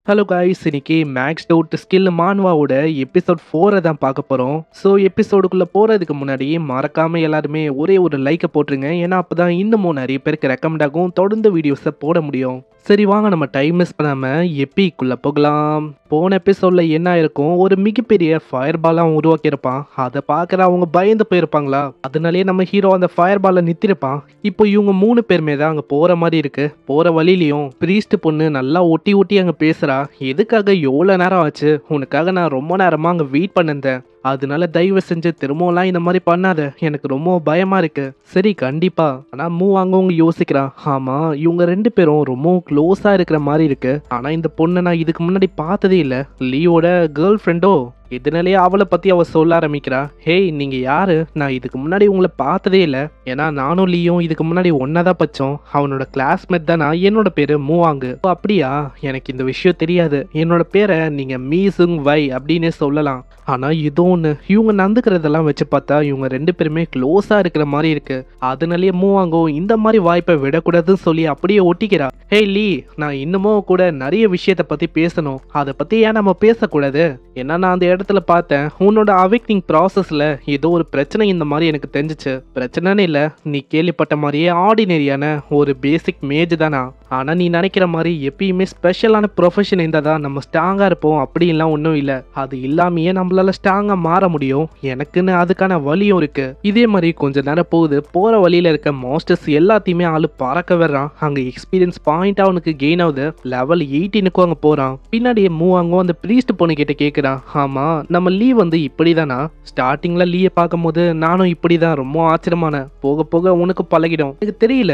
Hello guys, இன்னைக்கு maths doubt skill மான்வாவோட episode 4 தான் பார்க்க போகிறோம். ஸோ எபிசோடுக்குள்ளே போகிறதுக்கு முன்னாடி மறக்காமல் எல்லாருமே ஒரே ஒரு லைக்கை போட்டுருங்க. ஏன்னா அப்போ தான் இன்னமும் நிறைய பேருக்கு ரெக்கமெண்ட் ஆகும், தொடர்ந்து வீடியோஸை போட முடியும். சரி வாங்க, நம்ம டைம் மிஸ் பண்ணாமல் எப்பிக்குள்ளே போகலாம். போன எபிசோடில் என்ன ஆயிருக்கும், ஒரு மிகப்பெரிய ஃபயர் பாலாக உருவாக்கியிருப்பான். அதை பார்க்குற அவங்க பயந்து போயிருப்பாங்களா, அதனாலேயே நம்ம ஹீரோ அந்த ஃபயர் பாலை நிறுத்திருப்பான். இப்போ இவங்க 3 பேருமே தான் அங்கே போகிற மாதிரி இருக்கு. போகிற வழியிலையும் ப்ரீஸ்ட் பொண்ணு நல்லா ஒட்டி ஒட்டி அங்கே பேசுகிறா. எதுக்காக எவ்வளோ நேரம் ஆச்சு, உனக்காக நான் ரொம்ப நேரமாக அங்கே வெயிட் பண்ணிருந்தேன், அதனால தயவு செஞ்சு திரும்பலாம் இந்த மாதிரி பண்ணாத, எனக்கு ரொம்ப பயமா இருக்கு. சரி கண்டிப்பா, ஆனா அவங்க யோசிக்கிறான். ஆமா, இவங்க 2 பேரும் ரொம்ப க்ளோஸா இருக்கிற மாதிரி இருக்கு. ஆனா இந்த பொண்ணை நான் இதுக்கு முன்னாடி பார்த்ததே இல்லை. லீயோட கேர்ள் ஃப்ரெண்டோ? இதனாலேயே அவளை பத்தி அவ சொல்ல ஆரம்பிக்கிறா. ஹேய், நீங்க யாரு? நான் இதுக்கு முன்னாடி உங்களை பார்த்ததே இல்லை. ஏன்னா நானும் லீயும் இதுக்கு முன்னாடி ஒன்னாதான் பச்சோம். அவனோட கிளாஸ்மேட் தானா. என்னோட பேரு மூவாங்கு. அப்படியா? எனக்கு இந்த விஷயம் தெரியாது. என்னோட பேரை நீங்க மீசுங் வை அப்படின்னு சொல்லலாம். ஆனா இது ஒன்று, இவங்க நந்துக்கிறதெல்லாம் வச்சு பார்த்தா இவங்க 2 பேருமே க்ளோஸா இருக்கிற மாதிரி இருக்கு. அதனாலேயே மூவாங்கோ இந்த மாதிரி வாய்ப்பை விடக்கூடாதுன்னு சொல்லி அப்படியே ஒட்டிக்கிறா. ஹே லீ, நான் இன்னமும் கூட நிறைய விஷயத்த பத்தி பேசணும். அதை பத்தி ஏன் நம்ம பேசக்கூடாது? ஏன்னா நான் அந்த இடத்துல பார்த்தேன், உன்னோட அவேக்னிங் ப்ராசஸ்ல ஏதோ ஒரு பிரச்சனை இந்த மாதிரி எனக்கு தெரிஞ்சிச்சு. பிரச்சனைன்னு இல்லை, நீ கேள்விப்பட்ட மாதிரியே ஆர்டினரியான ஒரு பேசிக் மேஜ் தானா. ஆனா நீ நினைக்கிற மாதிரி எப்பயுமே ஸ்பெஷலான ப்ரொஃபஷன் இருந்தால் தான் நம்ம ஸ்ட்ராங்கா இருப்போம் அப்படின்லாம் ஒன்றும் இல்லை. அது இல்லாமையே நம்மளால ஸ்ட்ராங்கா மாற முடியும். எனக்குன்னு அதுக்கான வழியும் இருக்கு. இதே மாதிரி கொஞ்ச நேரம் போகுது. போற வழியில இருக்க மாஸ்டர்ஸ் எல்லாத்தையுமே ஆளு பறக்க வர்றான். அங்க எக்ஸ்பீரியன்ஸ் பாயிண்ட் அவனுக்கு கெயின் ஆகுது. லெவல் 18க்கும் அங்க போறான். பின்னாடியே மூவாங்கோ அந்த ப்ரீஸ்ட் பொண்ணு கிட்ட கேட்கிறான். ஆமா, நம்ம லீ வந்து இப்படிதானா? ஸ்டார்டிங்ல லீயை பார்க்கும்போது நானும் இப்படிதான், ரொம்ப ஆச்சரியமான. போக போக உனக்கு பழகிடும். எனக்கு தெரியல,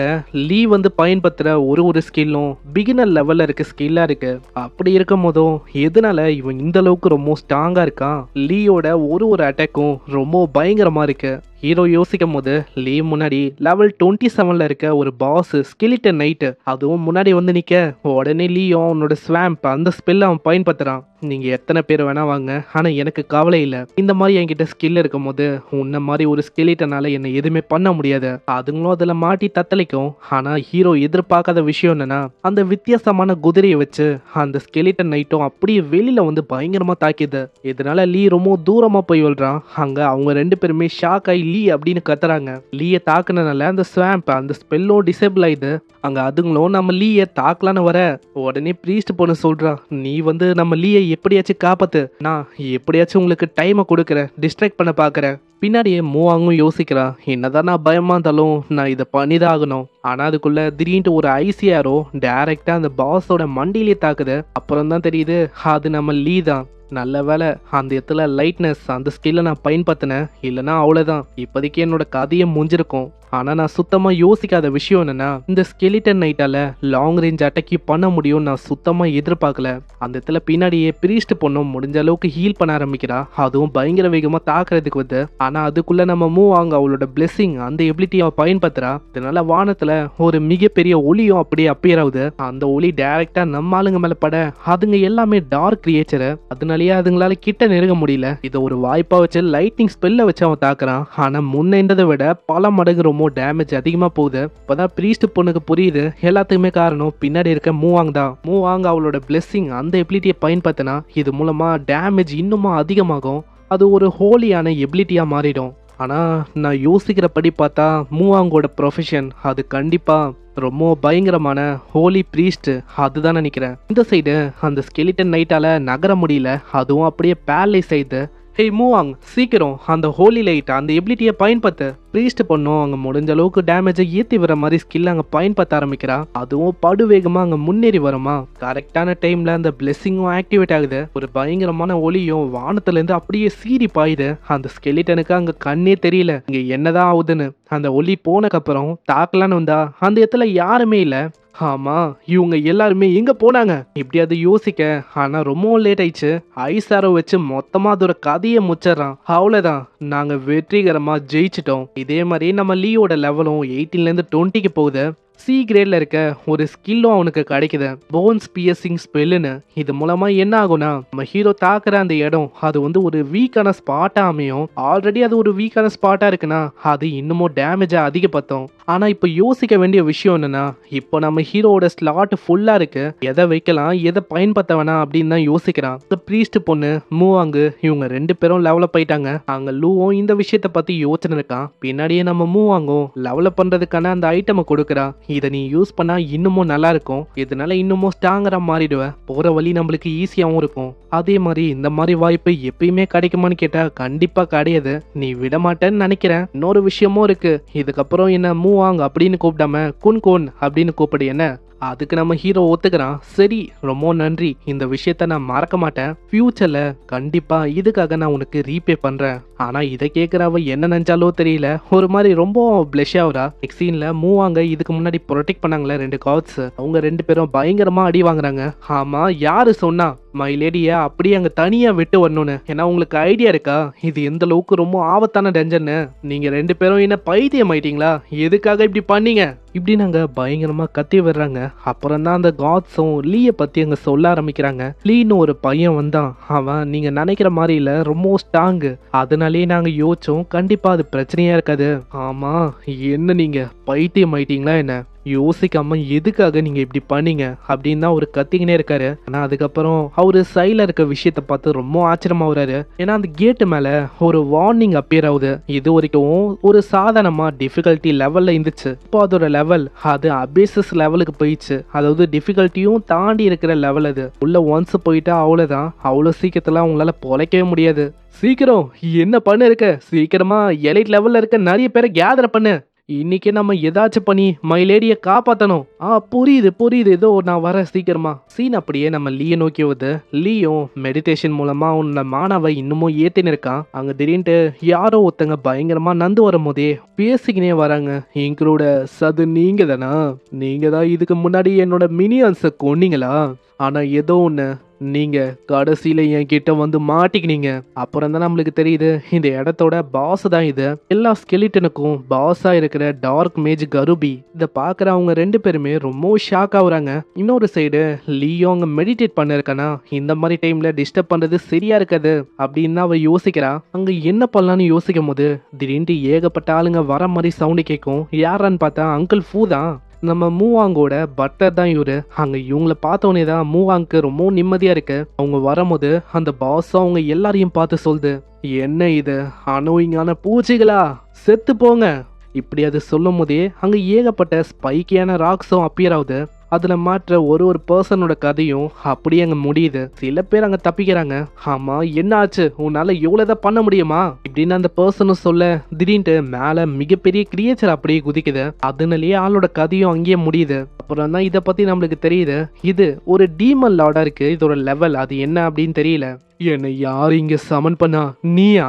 லீ வந்து பயன்படுத்துற ஒரு ஸ்கில்லும் பிகினர் லெவல்ல இருக்க ஸ்கில்லா இருக்கு. அப்படி இருக்கும் போதும் எதனால இவன் இந்த அளவுக்கு ரொம்ப ஸ்ட்ராங்கா இருக்கான்? லீயோட ஒரு அட்டாக்கும் ரொம்ப பயங்கரமா இருக்கு. ஹீரோ யோசிக்கும் போது லீ முன்னாடி லெவல் 27ல இருக்க ஒரு பாஸ் ஸ்கெலிட்டன் நைட்டு அதுவும் முன்னாடி வந்து நிக்க, உடனே லீயும் அவனோட ஸ்வாம்ப் அந்த ஸ்பெல்ல அவன் பயன்படுத்துறான். நீங்க எத்தனை பேர் வேணா வாங்க, ஆனா எனக்கு கவலை இல்லை. இந்த மாதிரி என்கிட்ட ஸ்கில் இருக்கும் போது உன்ன மாதிரி ஒரு ஸ்கெலிட்டனால என்ன எதுவுமே பண்ண முடியாது. அதுங்களும் அதுல மாட்டி தத்தளிக்கும். ஆனா ஹீரோ எதிர்பார்க்காத விஷயம் என்னன்னா, அந்த வித்தியாசமான குதிரையை வச்சு அந்த ஸ்கெலிட்டன் நைட்டும் அப்படியே வெளியில வந்து பயங்கரமா தாக்கிது. இதனால லீ ரொம்ப தூரமா போய் விழுறான். அங்க அவங்க 2 பேருமே ஷாக் ஆகி லீ அப்படின்னு கத்துறாங்க. லீயை தாக்குனனால அந்த ஸ்வாம்ப் அந்த ஸ்பெல்லும் டிசேபிள் ஆயிடுது. அங்க அதுங்களும் நம்ம லீயை தாக்கலான்னு வர, உடனே ப்ரீஸ்ட் பொண்ணு சொல்றான், நீ வந்து நம்ம லீயை எப்படியாச்சும் காப்பாத்து, நான் எப்படியாச்சும் உங்களுக்கு டைமை கொடுக்குறேன், டிஸ்ட்ராக்ட் பண்ண பாக்குறேன். பின்னாடியே மூவாங்கும் யோசிக்கிறா. என்னதான் நான் பயமா இருந்தாலும் நான் இதை பண்ணிதான் ஆகணும். ஆனா அதுக்குள்ள திடீர்னு ஒரு ஐசிஆரோ டைரக்டா அந்த பாஸோட மண்டியிலே தாக்குது. அப்புறம் தான் தெரியுது அது நம்ம லீ தான். நல்ல வேலை அந்த இடத்துல லைட்னஸ் அந்த ஸ்கில்லை நான் பயன்படுத்தினேன். இல்லைன்னா அவ்வளோதான், இப்போதைக்கு என்னோட கதையை முடிஞ்சிருக்கும். ஆனால் நான் சுத்தமாக யோசிக்காத விஷயம் என்னன்னா, இந்த ஸ்கெலிட்டன் நைட்டால லாங் ரேஞ்ச் அட்டாக்கி பண்ண முடியும் நான் சுத்தமாக எதிர்பார்க்கல. அந்த இடத்துல பின்னாடியே ப்ரீஸ்ட் பொண்ணும் முடிஞ்ச அளவுக்கு ஹீல் பண்ண ஆரம்பிக்கிறா. அதுவும் பயங்கர வேகமாக தாக்குறதுக்கு வந்து. ஆனால் அதுக்குள்ள நம்ம மூவாங்க அவளோட பிளெஸிங் அந்த எபிலிட்டியை பயன்படுத்துறா. இதனால வானத்தில் ஒரு மிகப்பெரிய ஒளியும் அப்படியே அப்பியர் ஆகுது. அந்த ஒளி டைரக்டா நம்ம ஆளுங்க மேலே பட, அதுங்க எல்லாமே டார்க் கிரியேச்சர். அதனாலேயே அதுங்களால கிட்ட நெருங்க முடியல. இதை ஒரு வாய்ப்பா வச்சு லைட்டிங் ஸ்பெல்ல வச்சு அவன் தாக்குறான். ஆனால் முன்ன இருந்ததை விட பல மடங்கு ரொம்ப டேமேஜ் அதிகமா போகுது. இப்பதான் ப்ரீஸ்ட் பொண்ணுக்கு புரியுது எல்லாத்துக்குமே காரணம் பின்னாடி இருக்க மூவாங் தான். மூவாங் அவளோட பிளெஸிங் அந்த எபிலிட்டியை பயன்படுத்தினா இது மூலமா டேமேஜ் இன்னுமா அதிகமாகும். அது ஒரு ஹோலியான எபிலிட்டியா மாறிடும். ஆனா நான் யோசிக்கிறபடி பார்த்தா மூவாங்கோட ப்ரொஃபஷன் அது கண்டிப்பா ரொம்ப பயங்கரமான ஹோலி ப்ரீஸ்ட் அதுதான் நினைக்கிறேன். இந்த சைடு அந்த ஸ்கெலிட்டன் நைட்டால நகர முடியல. அதுவும் அப்படியே பேரலைஸ் ஆயிடுது. ஹே மூவாங், சீக்கிரம் அந்த ஹோலி லைட் அந்த எபிலிட்டியை பயன்படுத்து. ப்ரீஸ்ட் பண்ணும் அங்கே முடிஞ்ச அளவுக்கு டேமேஜை ஏற்றி வர மாதிரி ஸ்கில் அங்கே பயன்படுத்த ஆரம்பிக்கிறா. அதுவும் படுவேகமாக அங்கே முன்னேறி வருமா. கரெக்டான டைமில் அந்த பிளெஸிங்கும் ஆக்டிவேட் ஆகுது. ஒரு பயங்கரமான ஒளியும் வானத்துலேருந்து அப்படியே சீறி பாயுது. அந்த ஸ்கெலிட்டனுக்கு அங்கே கண்ணே தெரியல இங்கே என்னதான் ஆகுதுன்னு. அந்த ஒளி போனக்கப்புறம் தாக்கலான்னு வந்தா அந்த இடத்துல யாருமே இல்லை. ஆமா, இவங்க எல்லாருமே எங்க போனாங்க இப்படியாவது யோசிக்க. ஆனா ரொம்ப லேட் ஆயிடுச்சு. ஐசாரோ வச்சு மொத்தமா அதோட கதையை முச்சிடறான். அவ்வளவுதான், நாங்க வெற்றிகரமா ஜெயிச்சிட்டோம். இதே மாதிரி நம்ம லீயோட லெவலும் 18ல இருந்து 20க்கு போகுது. சி கிரேட்ல இருக்க ஒரு ஸ்கில்லும் அவனுக்கு கிடைக்குது, போன்ஸ் பியர்சிங் ஸ்பெல்லுன்னு. இது மூலமா என்ன ஆகும்னா, நம்ம ஹீரோ தாக்குற அந்த இடம் அது வந்து ஒரு வீக்கான ஸ்பாட்டா அமையும். ஆல்ரெடி அது ஒரு வீக்கான ஸ்பாட்டா இருக்குன்னா அது இன்னமும் டேமேஜா அதிகப்படுத்தும். ஆனா இப்ப யோசிக்க வேண்டிய விஷயம் என்னன்னா, இப்போ நம்ம ஹீரோவோட ஸ்லாட் ஃபுல்லா இருக்கு, எதை வைக்கலாம் எதை பயன்படுத்த வேணாம் அப்படின்னு தான் யோசிக்கிறான். இந்த பிரீஸ்ட் பொண்ணு மூவாங்கு இவங்க 2 பேரும் லெவலப் ஆயிட்டாங்க. அங்க லூவும் இந்த விஷயத்த பத்தி யோசனை இருக்கான். பின்னாடியே நம்ம மூவாங்கும் லெவலப் பண்றதுக்கான அந்த ஐட்டமை கொடுக்குறா. இதை நீ யூஸ் பண்ணா இன்னமும் நல்லா இருக்கும், இதனால இன்னமும் ஸ்ட்ராங்கரா மாறிடுவ, போற வழி நம்மளுக்கு ஈஸியாவும் இருக்கும். அதே மாதிரி இந்த மாதிரி வாய்ப்பு எப்பயுமே கிடைக்குமான்னு கேட்டா கண்டிப்பா கிடையாது, நீ விட மாட்டேன்னு நினைக்கிறேன். இன்னொரு விஷயமும் இருக்கு, இதுக்கப்புறம் என்ன மூவாங் அப்படின்னு கூப்பிடாம குன் கோன் அப்படின்னு கூப்பிடு என்ன. அதுக்கு நம்ம ஹீரோ ஒத்துக்கிறான். சரி ரொம்ப நன்றி, இந்த விஷயத்த நான் மறக்க மாட்டேன், ஃபியூச்சர்ல கண்டிப்பா இதுக்காக நான் உனக்கு ரீபே பண்றேன். ஆனா இதை கேட்கிறவ என்ன நினைச்சாலோ தெரியல, ஒரு மாதிரி ரொம்ப பிளஷ் ஆகுறா. நெக்ஸ்ட் சீன்ல மூவாங்க இதுக்கு முன்னாடி ப்ரொடெக்ட் பண்ணாங்களே 2 கார்ட்ஸ், அவங்க 2 பேரும் பயங்கரமா அடி வாங்குறாங்க. ஆமா யாரு சொன்னா மை லேடிய அப்படியே அங்க தனியா விட்டு வரணும்னு? ஏன்னா உங்களுக்கு ஐடியா இருக்கா இது எந்த அளவுக்கு ரொம்ப ஆபத்தான டென்ஷன்னு? நீங்க 2 பேரும் என்ன பைத்தியம் ஆயிட்டீங்களா, எதுக்காக இப்படி பண்ணீங்க இப்படி நாங்க பயங்கரமா கத்தி விடுறாங்க. அப்புறம் தான் அந்த காட்ஸும் லீயை பத்தி அங்க சொல்ல ஆரம்பிக்கிறாங்க. லீன்னு ஒரு பையன் வந்தான், அவன் நீங்க நினைக்கிற மாதிரி இல்ல, ரொம்ப ஸ்ட்ராங்கு, அதனாலே நாங்க யோசிச்சோம் கண்டிப்பா அது பிரச்சனையா இருக்காது. ஆமா என்ன நீங்க பைத்தியம் ஆயிட்டீங்களா என்ன, யோசிக்காம எதுக்காக நீங்க இப்படி பண்ணீங்க அப்படின்னு தான் ஒரு கத்திக்கினே இருக்காரு. ஆனா அதுக்கப்புறம் அவரு சைல இருக்க விஷயத்த பார்த்து ரொம்ப ஆச்சரியமாகறாரு. ஏன்னா அந்த கேட்டு மேல ஒரு வார்னிங் அப்பியர் ஆகுது. இது வரைக்கும் ஒரு சாதாரணமா டிஃபிகல்ட்டி லெவல்ல இருந்துச்சு, இப்போ அதோட லெவல் அது அபேசஸ் லெவலுக்கு போயிடுச்சு. அதாவது டிஃபிகல்ட்டியும் தாண்டி இருக்கிற லெவல். அது உள்ள ஒன்ஸ் போயிட்டா அவ்வளவுதான், அவ்வளவு சீக்கிரத்துல அவங்களால பொழைக்கவே முடியாது. சீக்கிரம் என்ன பண்ண இருக்க, சீக்கிரமா எலைட் லெவல்ல இருக்க நிறைய பேரை கேதர் பண்ணு, இன்னைக்கு நம்ம ஏதாச்சும் பண்ணி மை லேடியை காப்பாத்தணும். புரியுது புரியுது, ஏதோ நான் வர சீக்கிரமா. சீன் அப்படியே நம்ம லீயை நோக்கி வருது. லீயும் மெடிடேஷன் மூலமா உன்னோட மானவை இன்னமும் ஏத்தின்னு இருக்கான். அங்க திடீர்னு யாரோ ஒருத்தங்க பயங்கரமா நந்து வரும் போதே பேசிக்கினே வராங்க. எங்களோட சது நீங்க தானா, நீங்க தான் இதுக்கு முன்னாடி என்னோட மினியன்ஸை கொன்னீங்களா? ஆனா ஏதோ ஒண்ணு, நீங்க கடைசியில என் கிட்ட வந்து மாட்டிக்கினீங்க. அப்புறம் தான் நம்மளுக்கு தெரியுது இந்த இடத்தோட பாஸ் தான் இது. எல்லா ஸ்கெலிட்டனுக்கும் பாஸா இருக்கிற டார்க் மேஜ் கருபி. இதை பாக்குற அவங்க 2 பேருமே ரொம்ப ஷாக் ஆகுறாங்க. இன்னொரு சைடு லீயோ அங்க மெடிடேட் பண்ண இருக்கானா, இந்த மாதிரி டைம்ல டிஸ்டர்ப் பண்றது சரியா இருக்காது அப்படின்னு அவ யோசிக்கிறா. அங்க என்ன பண்ணலான்னு யோசிக்கும் போது திடீர்னு ஏகப்பட்ட ஆளுங்க வர மாதிரி சவுண்டு கேட்கும். யாரான்னு பார்த்தா அங்கிள் ஃபூ தான், நம்ம மூவாங்கோட பட்டர் தான் இவரு. அங்க இவங்கள பார்த்தோன்னே தான் மூவாங்க்கு ரொம்ப நிம்மதியா இருக்கு. அவங்க வரும்போது அந்த பாஸ் அவங்க எல்லாரையும் பார்த்து சொல்லுது, என்ன இது அனோயிங்கான பூச்சிகளா, செத்து போங்க. இப்படி அது சொல்லும் போதே அங்க ஏகப்பட்ட ஸ்பைக்கியான ராக்ஸும் அப்பியர் ஆகுது. அதுல மாற்ற ஒரு பர்சனோட கதையும் அப்படியே அங்க முடியுது. சில பேர் அங்க தப்பிக்கிறாங்க. ஆமா என்ன ஆச்சு, உன்னால எவ்வளவுதான் பண்ண முடியுமா இப்படின்னு அந்த பர்சனும் சொல்ல திடீர்னு மேல மிகப்பெரிய கிரியேச்சர் அப்படியே குதிக்குது. அதனாலேயே ஆளோட கதையும் அங்கேயே முடியுது. அப்புறம் தான் இதை பத்தி நம்மளுக்கு தெரியுது, இது ஒரு டீமன் லார்டா இருக்கு, இதோட லெவல் அது என்ன அப்படின்னு தெரியல. என்னை யாரு இங்க சமன் பண்ணா, நீயா?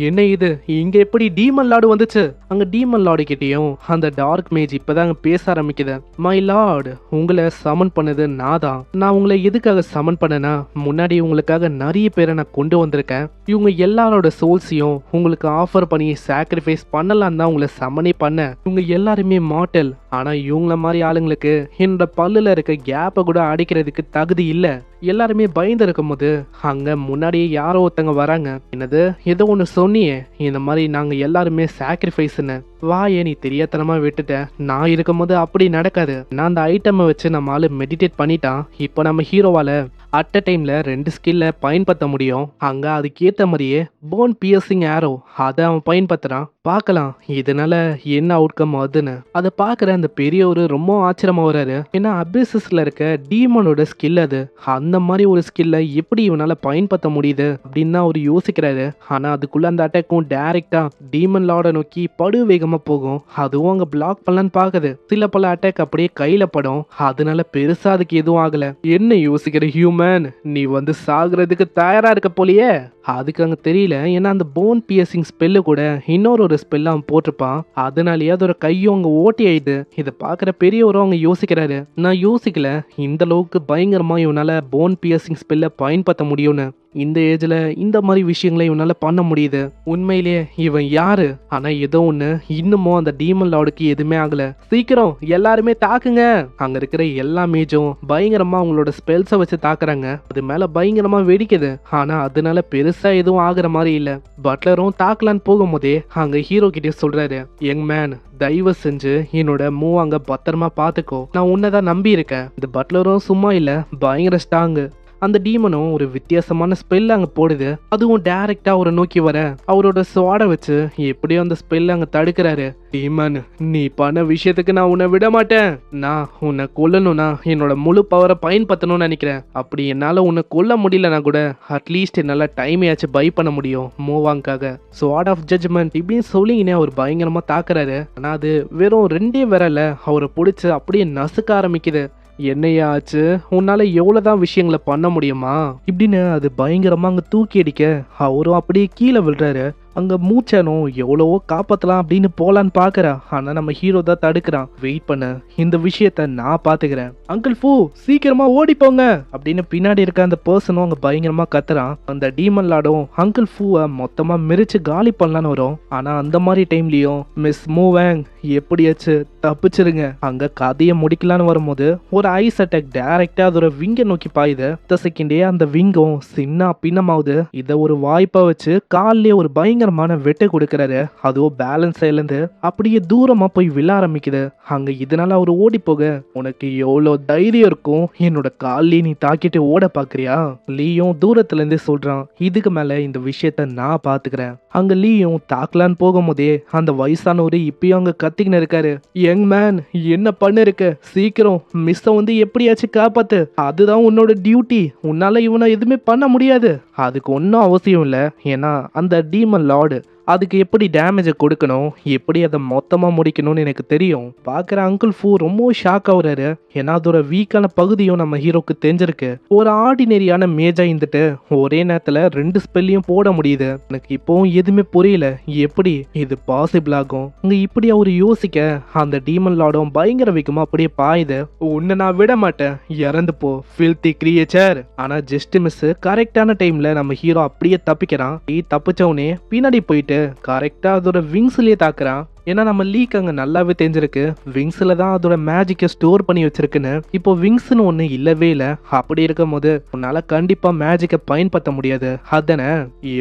என்ன இது இங்க எப்படி டீமன் லார்டு வந்துச்சு? அங்க டீமன் லார்டு கிட்டயும் அந்த டார்க் மேஜ் இப்பதான் பேச ஆரம்பிக்குது. மை லார்டு, உங்களை சமன் பண்ணது நான் தான். நான் உங்களை எதுக்காக சமன் பண்ணனா, முன்னாடி உங்களுக்காக நிறைய பேரை நான் கொண்டு வந்திருக்கேன். இவங்க எல்லாரோட சோல்ஸையும் உங்களுக்கு ஆஃபர் பண்ணி சாக்ரிஃபைஸ் பண்ணலாம் தான் உங்களை சமனே பண்ண. இவங்க எல்லாருமே மார்டல், ஆனா இவங்கள மாதிரி ஆளுங்களுக்கு என்னோட பல்லுல இருக்க கேப்பை கூட அடிக்கிறதுக்கு தகுதி இல்லை. எல்லாருமே பயந்து இருக்கும் போது அங்க முன்னாடியே யாரோ ஒருத்தங்க வராங்க. என்னது ஏதோ ஒன்று சொன்னியே, இந்த மாதிரி நாங்க எல்லாருமே சாக்ரிஃபைஸ்ன்னு, வாயே நீ தெரியாதனமா விட்டுட்ட. நான் இருக்கும் போது அப்படி நடக்காது. நான் அந்த ஐட்டமை வச்சு நம்ம ஆளு மெடிடேட் பண்ணிட்டான். இப்போ நம்ம ஹீரோவால அட் அ டைம்ல 2 ஸ்கில்ல பயன்படுத்த முடியும். அங்க அதுக்கேற்ற மாதிரியே போன் பியர்சிங் ஆரோ அதை அவன் பயன்படுத்துறான். பார்க்கலாம் இதனால என்ன அவுட்கம் ஆகுதுன்னு. அதை பார்க்குற அந்த பெரியவரு ரொம்ப ஆச்சரியமா வர்றாரு. ஏன்னா அபிசஸ்ல இருக்க டீமனோட ஸ்கில் அது, அந்த மாதிரி ஒரு ஸ்கில்ல எப்படி இவனால பயன்படுத்த முடியுது அப்படின்னு தான் அவர் யோசிக்கிறாரு. ஆனா அதுக்குள்ள அந்த அட்டாக்கும் டைரக்டா டீமன் லார்ட நோக்கி படு வேகமா போகும். அதுவும் அங்க பிளாக் பண்ணலான்னு பாக்குது. சில பல அட்டாக் அப்படியே கையில படும், அதனால பெருசா அதுக்கு எதுவும் ஆகல. என்ன யோசிக்கிற ஹியூமன், நீ வந்து சாகுறதுக்கு தயாரா இருக்க போலியே? அதுக்கு அங்க தெரியல. ஏன்னா அந்த போன் பியர்சிங் ஸ்பெல்லு கூட இன்னொரு ஸ்பெல்ல அவன் போட்டிருப்பான். அதனாலேயே அதோட கையும் அங்க ஓட்டி ஆயிடுது. இதை பாக்குற பெரியவரும் அவங்க யோசிக்கிறாரு, நான் யோசிக்கல இந்த அளவுக்கு பயங்கரமா இவனால போன் பியர்சிங் ஸ்பெல்ல பயன்படுத்த முடியும்னு. இந்த ஏஜ்ல இந்த மாதிரி விஷயங்களை இவனால பண்ண முடியுது. உண்மையிலேயே இவன் யாரு? ஆனா ஏதோ ஒண்ணு, இன்னமும் அந்த டீமன் லார்டுக்கு எதுவுமே ஆகல. சீக்கிரம் எல்லாருமே தாக்குங்க. அங்க இருக்கிற எல்லா மேஜும் பயங்கரமா அவங்களோட ஸ்பெல்ஸை வச்சு தாக்குறாங்க. அது மேல பயங்கரமா வெடிக்குது. ஆனா அதனால பெருசா எதுவும் ஆகுற மாதிரி இல்ல. பட்லரும் தாக்கலான்னு போகும்போதே அங்க ஹீரோ கிட்டே சொல்றாரு, யங் மேன், தயவு செஞ்சு என்னோட மூவ் அங்க பத்திரமா பாத்துக்கோ. நான் உன்னதான் நம்பி இருக்கேன். இந்த பட்லரும் சும்மா இல்ல, பயங்கர ஸ்ட்ராங்கு. அந்த டீமனும் ஒரு வித்தியாசமான ஸ்பெல் அங்க போடுது. அதுவும் டைரக்டா அவரை நோக்கி வர அவரோட ஸ்வாட வச்சு எப்படியோ அந்த ஸ்பெல் அங்க தடுக்கிறாரு. டீமன், நீ பண்ண விஷயத்துக்கு நான் உன்னை விட மாட்டேன். நான் உன்னை கொல்லணும்னா என்னோட முழு பவரை பயன்படுத்தணும்னு நினைக்கிறேன். அப்படி என்னால உன்னை கொல்ல முடியலனா கூட அட்லீஸ்ட் என்னால டைமையாச்சும் பை பண்ண முடியும் மூவாங்காக. ஸ்வாட் ஆஃப் ஜட்ஜ்மெண்ட் இப்படின்னு சொல்லிங்கன்னே அவர் பயங்கரமா தாக்குறாரு. ஆனா அது வெறும் 2 விரல்ல அவரை பிடிச்சு அப்படியே நசுக்க ஆரம்பிக்குது. என்னையா ஆச்சு? உன்னால எவ்வளவுதான் விஷயங்களை பண்ண முடியுமா? இப்படின்னு அது பயங்கரமா அங்க தூக்கி அடிக்க அவரும் அப்படியே கீழே விழுறாரு. அங்க மூச்சானும் எவ்வளவோ காப்பாத்தலாம் அப்படின்னு போலான்னு பாக்குறா. ஆனா நம்ம ஹீரோ தான் தடுக்கிறான். வெயிட் பண்ண, இந்த விஷயத்த நான் பாத்துக்கிறேன். அங்கிள் ஃபூ, சீக்கிரமா ஓடி போங்க அப்படின்னு பின்னாடி இருக்க அந்த பர்சனும் அங்க பயங்கரமா கத்துறான். அந்த டீமன் லார்டும் அங்கிள் ஃபூவை மொத்தமா மிரிச்சு காலி பண்ணலான்னு வரும். ஆனா அந்த மாதிரி டைம்லயும் மிஸ் மூவேங் எப்படியாச்சு தப்பிச்சிருங்க. அங்க கதையை முடிக்கலான்னு வரும்போது ஒரு ஐஸ் அட்டாக் டைரக்டா அதோட விங்கை நோக்கி பாயுது. அடுத்த செகண்டே அந்த விங்கும் சின்ன பின்னமாவுது. இதை ஒரு வாய்ப்பா வச்சு காலிலே ஒரு பயங்கரமான வெட்டு கொடுக்கறாரு. அதுவும் பேலன்ஸ் இழந்து அப்படியே தூரமா போய் விழ ஆரம்பிக்குது. அங்க இதனால அவர் ஓடி போக, உனக்கு எவ்வளவு தைரியம் இருக்கும் என்னோட காலிலே நீ தாக்கிட்டு ஓட பாக்குறியா? லீயும் தூரத்துல இருந்து சொல்றான், இதுக்கு மேல இந்த விஷயத்த நான் பாத்துக்கிறேன். அங்க லீயும் தாக்கலான்னு போகும்போதே அந்த வயசானவரு இப்பயும் அங்க கத்திக்கின்னு இருக்காரு. யங் மேன், என்ன பண்ண இருக்க? சீக்கிரம் மிஸ்ஸ வந்து எப்படியாச்சும் காப்பாத்து. அதுதான் உன்னோட டியூட்டி. உன்னால இவனை எதுவுமே பண்ண முடியாது. அதுக்கு ஒன்றும் அவசியம் இல்லை. ஏன்னா அந்த டீமன் லார்டு அதுக்கு எப்படி டேமேஜை கொடுக்கணும், எப்படி அதை மொத்தமாக முடிக்கணும்னு எனக்கு தெரியும். பார்க்குற அங்கிள் ஃபூ ரொம்ப ஷாக் ஆகுறாரு. ஏன்னா அதோட வீக்கான பகுதியும் நம்ம ஹீரோக்கு தெரிஞ்சிருக்கு. ஒரு ஆர்டினரியான மேஜா இருந்துட்டு ஒரே நேரத்தில் 2 ஸ்பெல்லையும் போட முடியுது. எனக்கு இப்போவும் எதுவுமே புரியல, எப்படி இது பாசிபிள் ஆகும். இங்க இப்படி அவர் யோசிக்க அந்த டீமன் லார்டும் பயங்கர வேகமா அப்படியே பாயுது. உன்னை நான் விட மாட்டேன், இறந்து போ ஃபில்தி கிரியேச்சர். ஆனா ஜஸ்ட் மிஸ் கரெக்டான டைம்ல நம்ம ஹீரோ அப்படியே தப்பிக்கிறான். தப்பிச்சவனே பின்னாடி போயிட்டு கரெக்டா அதோட விங்ஸ்லயே தாக்குறான். ஏன்னா நம்ம லீக் அங்க நல்லாவே தெரிஞ்சிருக்கு, விங்ஸ்ல தான் அதோட மேஜிக்கை ஸ்டோர் பண்ணி வச்சிருக்குன்னு. இப்போ விங்ஸ்னு ஒண்ணு இல்லவே இல்லை. அப்படி இருக்கும் போது உன்னால கண்டிப்பா மேஜிக்கை பயன்படுத்த முடியாது. அதானே?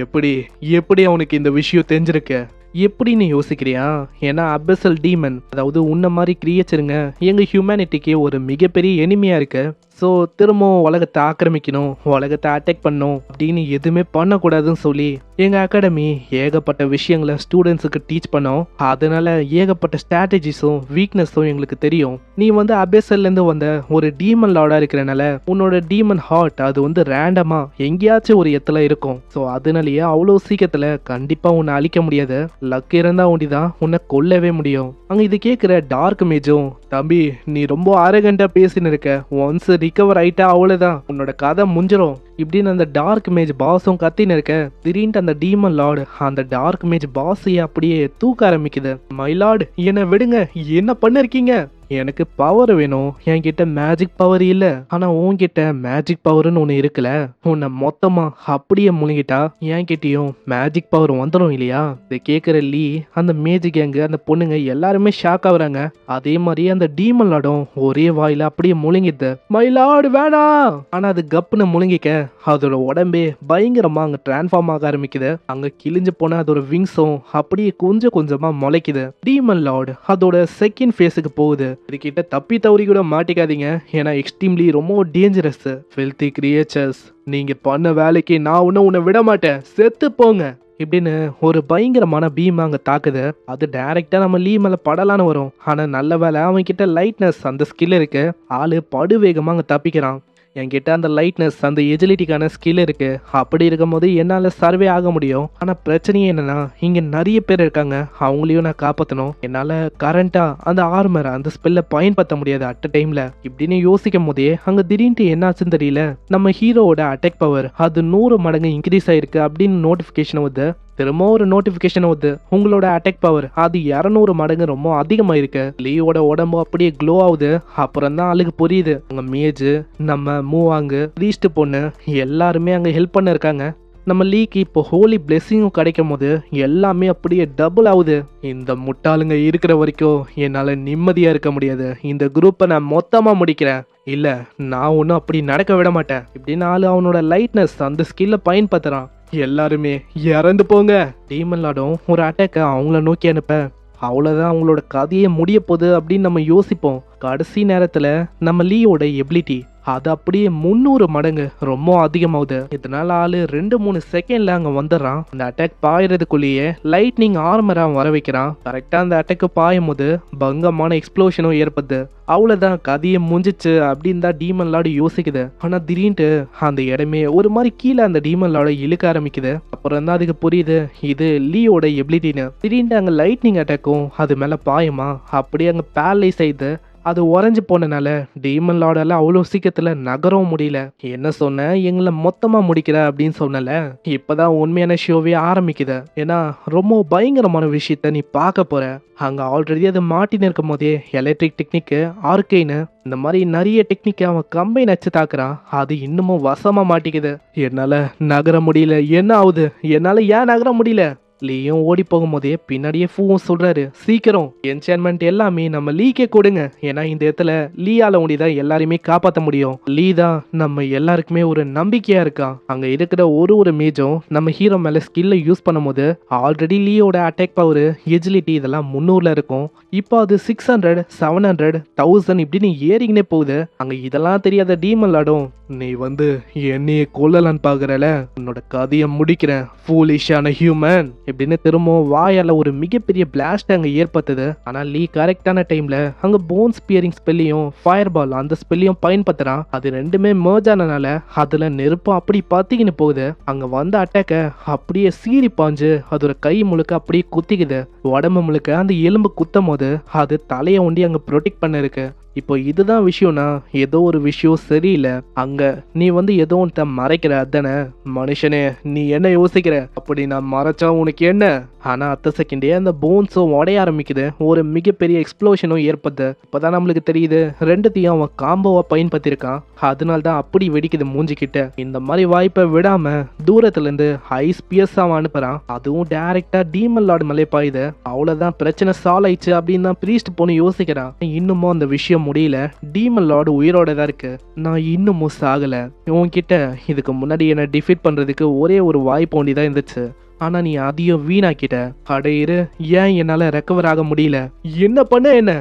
எப்படி எப்படி அவனுக்கு இந்த விஷயம் தெரிஞ்சிருக்கு எப்படின்னு யோசிக்கிறியா? ஏன்னா அபிசல் டீமன், அதாவது உன்ன மாதிரி கிரியேச்சருங்க எங்க ஹியூமனிட்டிக்கு ஒரு மிகப்பெரிய எனிமையா இருக்கு. ஸோ திரும்பவும் உலகத்தை ஆக்கிரமிக்கணும், உலகத்தை அட்டாக் பண்ணணும் அப்படின்னு எதுவுமே பண்ணக்கூடாதுன்னு சொல்லி எங்கள் அகாடமி ஏகப்பட்ட விஷயங்களை ஸ்டூடெண்ட்ஸுக்கு டீச் பண்ணோம். அதனால ஏகப்பட்ட ஸ்ட்ராட்டஜிஸும் வீக்னஸும் எங்களுக்கு தெரியும். நீ வந்து அபேசல்லேருந்து வந்த ஒரு டீமன் லார்டாக இருக்கிறனால உன்னோட டீமன் ஹார்ட் அது வந்து ரேண்டமாக எங்கேயாச்சும் ஒரு இடத்துல இருக்கும். ஸோ அதனாலேயே அவ்வளோ சீக்கிரத்தில் கண்டிப்பாக உன்னை அழிக்க முடியாது. லக் இருந்தால் ஒண்டிதான் உன்னை கொல்லவே முடியும். அங்கே இது கேட்குற டார்க் மேஜும், தம்பி நீ ரொம்ப அரகண்டா பேசின்னு இருக்க, ஒன்ஸ் ரிகவர் ஆயிட்டா அவ்வளவுதான், உன்னோட கதை முடிஞ்சிடும் இப்படின்னு அந்த டார்க் மேஜ் பாஸும் கத்தின்னு இருக்க, திடீர்னு அந்த டீமன் லார்டு அந்த டார்க் மேஜ் பாஸையே அப்படியே தூக்க ஆரம்பிக்குது. மை லார்டு, என்னை விடுங்க, என்ன பண்ணிருக்கீங்க? எனக்கு பவர் வேணும், என்கிட்ட மேஜிக் பவர் இல்ல. ஆனா உன்கிட்ட மேஜிக் பவர்னு ஒண்ணு இருக்குல்ல, உன்னை மொத்தமா அப்படியே முழுங்கிட்டா என்கிட்டயும் மேஜிக் பவர் வந்துடும் இல்லையா? இதை கேட்கிற லீ, அந்த மேஜிக் கேங்கு, அந்த பொண்ணுங்க எல்லாருமே ஷாக் ஆகுறாங்க. அதே மாதிரி அந்த டீமன் லார்டும் ஒரே வாயில அப்படியே முழுங்கிது. மை லார்டு வேணாம். ஆனா அது கப்புன்னு முழுங்கிக்க அதோட உடம்பே பயங்கரமா அங்க டிரான்ஸ்ஃபார்ம் ஆக ஆரம்பிக்குது. அங்க கிழிஞ்சு போன அதோட விங்ஸும் அப்படியே கொஞ்சம் கொஞ்சமா முளைக்குது. டீமன் லார்டு அதோட செகண்ட் ஃபேஸுக்கு போகுது. இதுகிட்ட தப்பி தவறி கூட மாட்டிக்காதீங்க, ஏன்னா எக்ஸ்ட்ரீம்லி ரொம்ப டேஞ்சரஸ். ஃபில்தி கிரியேச்சர்ஸ், நீங்க பண்ண வேலைக்கு நான் உன்னை விட மாட்டேன், செத்து போங்க இப்படின்னு ஒரு பயங்கரமான பீம் அங்க தாக்குது. அது டைரக்டா நம்ம லீ மேல படலான்னு வரும். ஆனா நல்ல வேலை அவன் கிட்ட லைட்னஸ் அந்த ஸ்கில் இருக்கு. ஆளு படு வேகமா அங்க தப்பிக்கிறான். என்கிட்ட அந்த லைட்னஸ் அந்த எஜிலிட்டிக்கான ஸ்கில் இருக்கு. அப்படி இருக்கும் போது என்னால சர்வே ஆக முடியும். ஆனா பிரச்சனையே என்னன்னா, இங்க நிறைய பேர் இருக்காங்க, அவங்களையும் நான் காப்பாற்றணும். என்னால கரண்டா அந்த ஆர்மர் அந்த ஸ்பெல்ல பயன்படுத்த முடியாது அட் டைம்ல. இப்படின்னு யோசிக்கும் போதே அங்க திடீர்னு என்னாச்சுன்னு தெரியல, நம்ம ஹீரோவோட அட்டாக் பவர் அது 100 மடங்கு இன்க்ரீஸ் ஆயிருக்கு அப்படின்னு நோட்டிபிகேஷன் வருது. திரும்ப ஒரு நோட்டிபிகேஷன் வருது, உங்களோட அட்டாக் பவர் அது 200 மடங்கு ரொம்ப அதிகமா இருக்கு. லீயோட உடம்பு அப்படியே க்ளோ ஆகுது. அப்புறம் தான் ஆளுக்கு புரியுது, அங்க மேஜ், நம்ம மூவாங்கு, ப்ரீஸ்ட் பொண்ணு எல்லாருமே அங்க ஹெல்ப் பண்ண இருக்காங்க. நம்ம லீக்கு இப்போ ஹோலி பிளெஸிங்கும் கிடைக்கும் போது எல்லாமே அப்படியே டபுள் ஆகுது. இந்த முட்டாளுங்க இருக்கிற வரைக்கும் என்னால் நிம்மதியாக இருக்க முடியாது. இந்த குரூப்பை நான் மொத்தமாக முடிக்கிறேன். இல்லை, நான் ஒன்றும் அப்படி நடக்க விட மாட்டேன் இப்படின்னு ஆளு அவனோட லைட்னஸ் அந்த ஸ்கில்லை பயன்படுத்துகிறான். எல்லாருமே இறந்து போங்க. டீமன் லார்டும் ஒரு அட்டாக்கை அவங்கள நோக்கி அனுப்ப அவ்வளோதான் அவங்களோட கதையே முடிய போகுது அப்படின்னு நம்ம யோசிப்போம். கடைசி நேரத்தில் நம்ம லீயோட எபிலிட்டி அது அப்படியே 300 மடங்கு ரொம்ப அதிகமாகுது. இதனால ஆளு 2-3 செகண்ட்ல அங்க வந்துடுறான். அந்த அட்டாக் பாயறதுக்குள்ளேயே லைட்னிங் ஆர்மரா வர வைக்கிறான். கரெக்டா அந்த அட்டாக்கு பாயும் போது பங்கமான எக்ஸ்ப்ளோஷனும் ஏற்படுது. அவ்வளவுதான், கதையை முடிஞ்சிச்சு அப்படின்னு தான் டீமன் லார்டு யோசிக்குது. ஆனா திடீர்னு அந்த இடமே ஒரு மாதிரி கீழே அந்த டீமன் லார்டை இழுக்க ஆரம்பிக்குது. அப்புறம் தான் அதுக்கு புரியுது இது லீயோட எபிலிட்டின்னு. திடீர்னு அங்க லைட்னிங் அட்டாக்கும் அது மேல பாயுமா, அப்படியே அங்க பேரலைஸ் ஆயிடுது. அது உறைஞ்சு போனனால டீமன் லார்டால அவ்வளோ சீக்கிரத்துல நகரவும் முடியல. என்ன சொன்ன, எங்களை மொத்தமா முடிக்கிற அப்படின்னு சொன்னல, இப்பதான் உண்மையான ஷோவே ஆரம்பிக்குது. ஏன்னா ரொம்ப பயங்கரமான விஷயத்த நீ பார்க்க போற. அங்க ஆல்ரெடி அது மாட்டின்னு இருக்கும் போதே எலக்ட்ரிக் டெக்னிக்கு, ஆர்கைனு இந்த மாதிரி நிறைய டெக்னிக்கை அவன் கம்பைன் வச்சு தாக்குறான். அது இன்னமும் வசமா மாட்டிக்குது. என்னால நகர முடியல. என்ன ஆகுது, என்னால ஏன் நகர முடியல? லீயும் ஓடி போகும்போதே பின்னாடியே ஃபூவும் சொல்றாரு, சீக்கிரம் என்சான்மெண்ட் எல்லாமே நம்ம லீக்கே கொடுங்க. ஏன்னா இந்த இடத்துல லீயால முடிதான் எல்லாரையுமே காப்பாற்ற முடியும். லீ தான் நம்ம எல்லாருக்குமே ஒரு நம்பிக்கையா இருக்கான். அங்க இருக்கிற ஒரு மேஜும் நம்ம ஹீரோ மேல ஸ்கில்ல யூஸ் பண்ணும்போது ஆல்ரெடி லீயோட அட்டாக் பவர், எஜிலிட்டி இதெல்லாம் 300ல இருக்கும். இப்போ அது 600, 700, 1000 இப்படின்னு ஏறிக்கினே போகுது. அங்க இதெல்லாம் தெரியாத டீமன் லார்டும், நீ வந்து என்னையே கொல்லலான்னு பாக்குறல, உன்னோட கதையை முடிக்கிறேன் ஃபூலிஷான ஹியூமன் இப்படின்னு திரும்பவும் வாயால ஒரு மிகப்பெரிய பிளாஸ்ட் அங்க ஏற்பட்டது. ஆனா லீ கரெக்டான டைம்ல அங்க போன் ஸ்பியரிங் ஸ்பெல்லையும் ஃபயர் பால் அந்த ஸ்பெல்லையும் பயன்படுத்துறான். அது ரெண்டுமே மர்ஜ் ஆனனால அதுல நெருப்பு அப்படி பத்திக்கின்னு போகுது. அங்க வந்த அட்டாக்க அப்படியே சீறி பாஞ்சு அதோட கை முழுக்க அப்படியே குத்திக்குது. உடம்பு முழுக்க அந்த எலும்பு குத்தும் போது அது தலையை ஒண்டி அங்க ப்ரொடெக்ட் பண்ண இருக்கு. இப்போ இதுதான் விஷயம்னா ஏதோ ஒரு விஷயம் சரியில்லை. அங்க நீ வந்து ஏதோ ஒன்றை மறைக்கிற, அதானே மனுஷனே? நீ என்ன யோசிக்கிற? அப்படி நான் மறைச்சா உனக்கு என்ன? ஆனா அத்த செகண்டே அந்த போன்ஸும் உடைய ஆரம்பிக்குது. ஒரு மிகப்பெரிய எக்ஸ்ப்ளோஷனும் ஏற்படுது. இப்பதான் நம்மளுக்கு தெரியுது ரெண்டுத்தையும் அவன் காம்போவா பயன்படுத்தியிருக்கான். அதனால தான் அப்படி வெடிக்குது மூஞ்சிக்கிட்ட. இந்த மாதிரி வாய்ப்பை விடாம தூரத்துல இருந்து ஐஸ் பியர்ஸ் அவன் அனுப்புறான். அதுவும் டைரக்டா டீமன் லார்டு மேலே பாயுது. அவ்வளவுதான், பிரச்சனை சால்வ் ஆயிடுச்சு அப்படின்னு தான் பிரீஸ்ட் பொண்ணு யோசிக்கிறான். இன்னமும் அந்த விஷயம் முடியல. டீமன் லார்டு உயிரோட தான் இருக்கு. நான் இன்னமும் சாகல. உன்கிட்ட இதுக்கு முன்னாடி என்ன டிஃபீட் பண்றதுக்கு ஒரே ஒரு வாய்ப்பு ஒண்டி தான் இருந்துச்சு. ஆனா நீ அதையும் வீணாக்கிட்ட. அடையிரு, ஏன் என்னால ரெக்கவர் ஆக முடியல? என்ன பண்ண?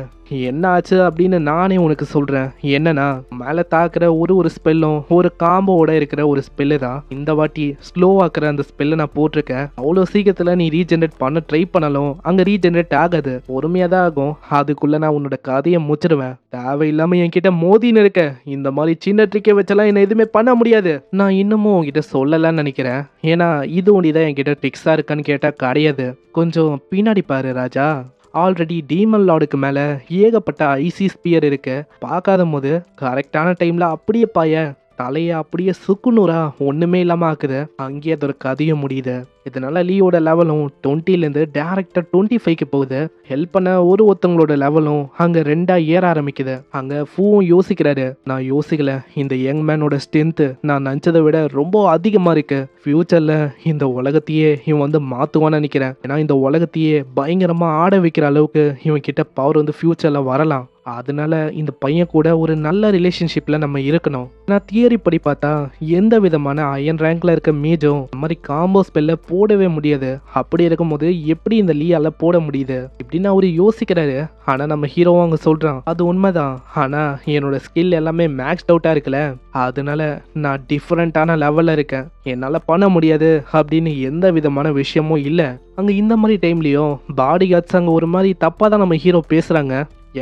என்ன ஆச்சு அப்படின்னு நானே உனக்கு சொல்றேன். என்னன்னா, மேல தாக்குற ஒரு ஸ்பெல்லும் ஒரு காம்போட இருக்கிற ஒரு ஸ்பெல்லு தான். இந்த வாட்டி ஸ்லோ ஆக்குற அந்த ஸ்பெல்லை நான் போட்டிருக்கேன். அவ்வளோ சீக்கிரத்துல நீ ரீஜெனரேட் பண்ண ட்ரை பண்ணாலும் அங்க ரீஜெனரேட் ஆகாது, பொறுமையா தான் ஆகும். அதுக்குள்ள நான் உன்னோட கதையை முடிச்சிடுவேன். தேவையில்லாம என்கிட்ட மோதின்னு இருக்க. இந்த மாதிரி சின்ன ட்ரிக்கை வச்செல்லாம் என்ன எதுவுமே பண்ண முடியாது. நான் இன்னமும் உங்ககிட்ட சொல்லலாம்னு நினைக்கிறேன். ஏன்னா இது ஒண்டிதான் என்கிட்ட ட்ரிக்ஸா இருக்கான்னு கேட்டா கிடையாது. கொஞ்சம் பின்னாடி பாரு ராஜா. ஆல்ரெடி டீமன் லார்டுக்கு மேலே ஏகப்பட்ட ஐசி ஸ்பியர் இருக்கு. பார்க்காத போது கரெக்டான டைமில் அப்படியே பாய தலையை அப்படியே சுக்குநூறா ஒன்றுமே இல்லாமல் ஆக்குது. அங்கேயே அதோட கதையும் முடியுது. இதனால லீயோட லெவலும் 20லேருந்து டேரக்டா 25க்கு போகுது. ஹெல்ப் பண்ண ஒருத்தவங்களோட லெவலும் அங்க 2ஆ ஏற ஆரம்பிக்குது. அங்க ஃபூவும் யோசிக்கிறாரு, நான் யோசிக்கல, இந்த யங் மேனோட ஸ்ட்ரென்த் நான் நினச்சதை விட ரொம்ப அதிகமா இருக்கு. ஃபியூச்சர்ல இந்த உலகத்தையே இவன் வந்து மாத்துவான்னு நினைக்கிறேன். ஏன்னா இந்த உலகத்தையே பயங்கரமா ஆட வைக்கிற அளவுக்கு இவன் கிட்ட பவர் வந்து ஃபியூச்சர்ல வரலாம். அதனால இந்த பையன் கூட ஒரு நல்ல ரிலேஷன்ஷிப்ல நம்ம இருக்கணும். நான் தியரி படி பார்த்தா எந்த விதமான அயன் ரேங்க்ல இருக்க மேஜும் இந்த மாதிரி காம்போ ஸ்பெல்ல போடவே முடியாது. அப்படி இருக்கும்போது எப்படி இந்த லீயால போட முடியுது இப்படின்னு அவரு யோசிக்கிறாரு. ஆனா நம்ம ஹீரோவும் அங்க சொல்றான், அது உண்மைதான், ஆனா என்னோட ஸ்கில் எல்லாமே மேக்ஸ்ட் அவுட்டா இருக்குல்ல, அதனால நான் டிஃப்ரெண்டான லெவல்ல இருக்கேன், என்னால பண்ண முடியாது அப்படின்னு எந்த விதமான விஷயமும் இல்லை. அங்க இந்த மாதிரி டைம்லயும் பாடி கார்ட்ஸ் அங்க ஒரு மாதிரி தப்பா தான் நம்ம ஹீரோ பேசுறாங்க.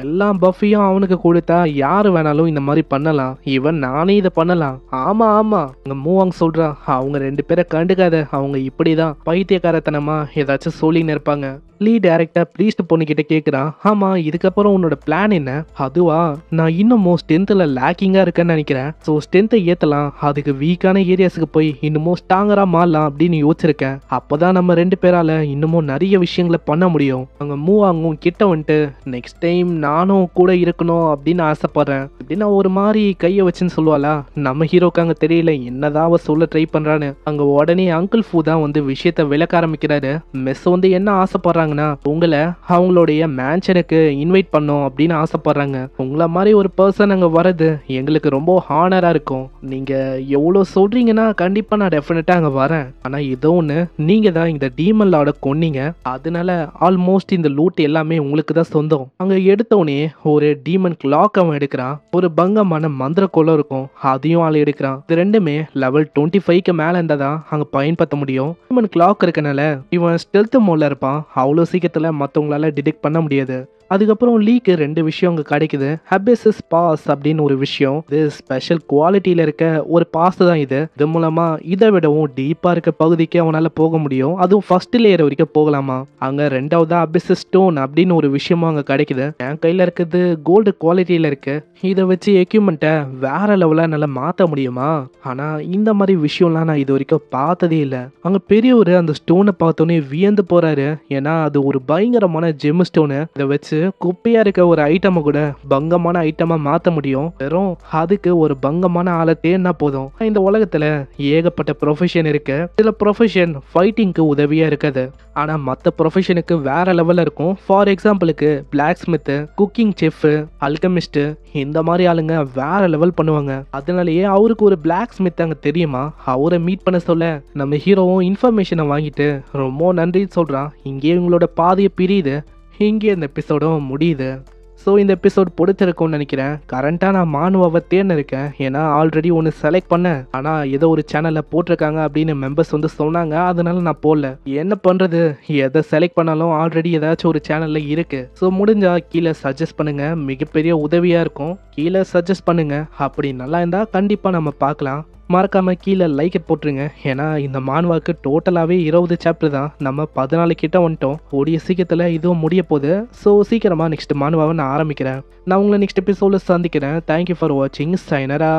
எல்லாம் பஃபியும் அவனுக்கு கொடுத்தா யாரு வேணாலும் இந்த மாதிரி பண்ணலாம், ஈவன் நானே இதை பண்ணலாம். ஆமா ஆமா அங்க மூவாங் சொல்றான், அவங்க 2 பேரை கண்டுக்காத, அவங்க இப்படிதான் பைத்தியக்காரத்தனமா ஏதாச்சும் சொல்லின்னு இருப்பாங்க. லீட் டைரக்டா ப்ரீஸ்ட் பொண்ணுகிட்ட கேட்குறான், ஆமா இதுக்கப்புறம் உன்னோட பிளான் என்ன? அதுவா, நான் இன்னமும் ஸ்ட்ரென்த்தில் லேக்கிங்காக இருக்கேன்னு நினைக்கிறேன். ஸோ ஸ்ட்ரென்த்தை ஏற்றலாம், அதுக்கு வீக்கான ஏரியாஸுக்கு போய் இன்னமும் ஸ்ட்ராங்கராக மாறலாம் அப்படின்னு யோசிச்சிருக்கேன். அப்போதான் நம்ம 2 பேரால இன்னமும் நிறைய விஷயங்களை பண்ண முடியும். அங்கே மூவ் ஆகும் கிட்ட வந்துட்டு, நெக்ஸ்ட் டைம் நானும் கூட இருக்கணும் அப்படின்னு ஆசைப்படுறேன் அப்படின்னா ஒரு மாதிரி கையை வச்சுன்னு சொல்லுவாளா. நம்ம ஹீரோக்கு அங்கே தெரியல என்னதான் அவ சொல்ல ட்ரை பண்ணுறான்னு. அங்கே உடனே அங்கிள் ஃபூ தான் வந்து விஷயத்த விளக்க ஆரம்பிக்கிறாரு. மெஸ் வந்து என்ன ஆசைப்படுறாங்கன்னா, உங்களை அவங்களுடைய மேன்ஷனுக்கு இன்வைட் பண்ணோம் அப்படின்னு ஆசைப்படுறாங்க. உங்களை மாதிரி ஒரு பர்சன் அங்கே வர்றது எங்களுக்கு ரொம்ப ஹானரா இருக்கும். நீங்க எவ்வளோ சொல்றீங்கன்னா கண்டிப்பா நான் டெஃபினட்டா அங்கே வரேன். ஆனா ஏதோ ஒன்று, நீங்க தான் இந்த டீமன் லார்ட கொன்னீங்க, அதனால ஆல்மோஸ்ட் இந்த லூட் எல்லாமே உங்களுக்கு தான் சொந்தம். அங்க எடுத்தோடனே ஒரு டீமன் கிளாக் அவன் எடுக்கிறான். ஒரு பங்கமான மந்திர கோலம் இருக்கும், அதையும் ஆள் எடுக்கிறான். இது ரெண்டுமே லெவல் 25க்கு மேல இருந்தா தான் அங்க பயன்படுத்த முடியும். டீமன் கிளாக் இருக்கனால இவன் ஸ்டெல்த் மோட்ல இருப்பான், அவ்வளோ சீக்கிரத்துல மற்றவங்களால டிடெக்ட் பண்ண முடியாது. அதுக்கப்புறம் லீக்கு 2 விஷயம் அங்கே கிடைக்குது. ஹெபேசஸ் பாஸ் அப்படின்னு ஒரு விஷயம், இது ஸ்பெஷல் குவாலிட்டியில் இருக்க ஒரு பாஸ் தான். இது மூலமா இதை விடவும் டீப்பாக இருக்க பகுதிக்கு அவனால் போக முடியும். அதுவும் ஃபர்ஸ்ட் லேயர் வரைக்கும் போகலாமா. அங்கே 2வது அபிசஸ் ஸ்டோன் அப்படின்னு ஒரு விஷயமும் அங்கே கிடைக்குது. என் கையில் இருக்குது கோல்டு குவாலிட்டியில் இருக்கு. இதை வச்சு எக்யூப்மெண்ட்டை வேற லெவலாக நல்லா மாற்ற முடியுமா? ஆனால் இந்த மாதிரி விஷயம்லாம் நான் இது வரைக்கும் பார்த்ததே இல்லை. அங்கே பெரியவர் அந்த ஸ்டோனை பார்த்தோன்னே வியந்து போறாரு. ஏன்னா அது ஒரு பயங்கரமான ஜெம் ஸ்டோனு. இதை வச்சு குப்பையா இருக்க ஒரு ஐட்டமை கூட பங்கமான ஐட்டமா மாத்த முடியும். வெறும் அதுக்கு ஒரு பங்கமான ஆளை தேடினா போதும். இந்த உலகத்துல ஏகப்பட்ட ப்ரொஃபஷன் இருக்கு. சில ப்ரொஃபஷன் ஃபைட்டிங்க்கு உதவியா இருக்காது, ஆனா மற்ற ப்ரொஃபஷனுக்கு வேற லெவல்ல இருக்கும். ஃபார் எக்ஸாம்பிளுக்கு black smith, cooking chef, alchemist, இந்த மாதிரி ஆளுங்க வேற லெவல் பண்ணுவாங்க. அதனாலேயே அவருக்கு ஒரு பிளாக் ஸ்மித் அங்க தெரியுமா. அவரை மீட் பண்ண சொல்ல நம்ம ஹீரோவும் இன்ஃபர்மேஷனை வாங்கிட்டு ரொம்ப நன்றின்னு சொல்றான். இங்கே இவங்களோட பாதையை பிரியுது. இங்கே இந்த எபிசோடும் முடியுது. ஸோ இந்த எபிசோட் பிடிச்சிருக்கும்னு நினைக்கிறேன். கரண்ட்டாக நான் மானுவாவை தேர்ந்து இருக்கேன், ஏன்னா ஆல்ரெடி ஒன்று செலக்ட் பண்ணேன், ஆனால் ஏதோ ஒரு சேனலில் போட்டிருக்காங்க அப்படின்னு மெம்பர்ஸ் வந்து சொன்னாங்க, அதனால நான் போடல. என்ன பண்ணுறது, எதை செலக்ட் பண்ணாலும் ஆல்ரெடி ஏதாச்சும் ஒரு சேனலில் இருக்குது. ஸோ முடிஞ்சால் கீழே சஜஸ்ட் பண்ணுங்கள், மிகப்பெரிய உதவியாக இருக்கும். கீழே சஜஸ்ட் பண்ணுங்கள், அப்படி நல்லா இருந்தால் கண்டிப்பாக நம்ம பார்க்கலாம். மறக்காமல் கீழே லைக்கை போட்டுருங்க. ஏன்னா இந்த மான்வாக்கு டோட்டலாகவே 20 சாப்டர் தான், நம்ம 14 கிட்ட வந்துட்டோம். கூடிய சீக்கிரத்தில் இதுவும் முடிய போகுது. ஸோ சீக்கிரமாக நெக்ஸ்ட் மான்வாவை நான் ஆரம்பிக்கிறேன். நான் உங்களை நெக்ஸ்ட் எபிசோடில் சந்திக்கிறேன். தேங்க்யூ ஃபார் வாட்சிங். சைனரா.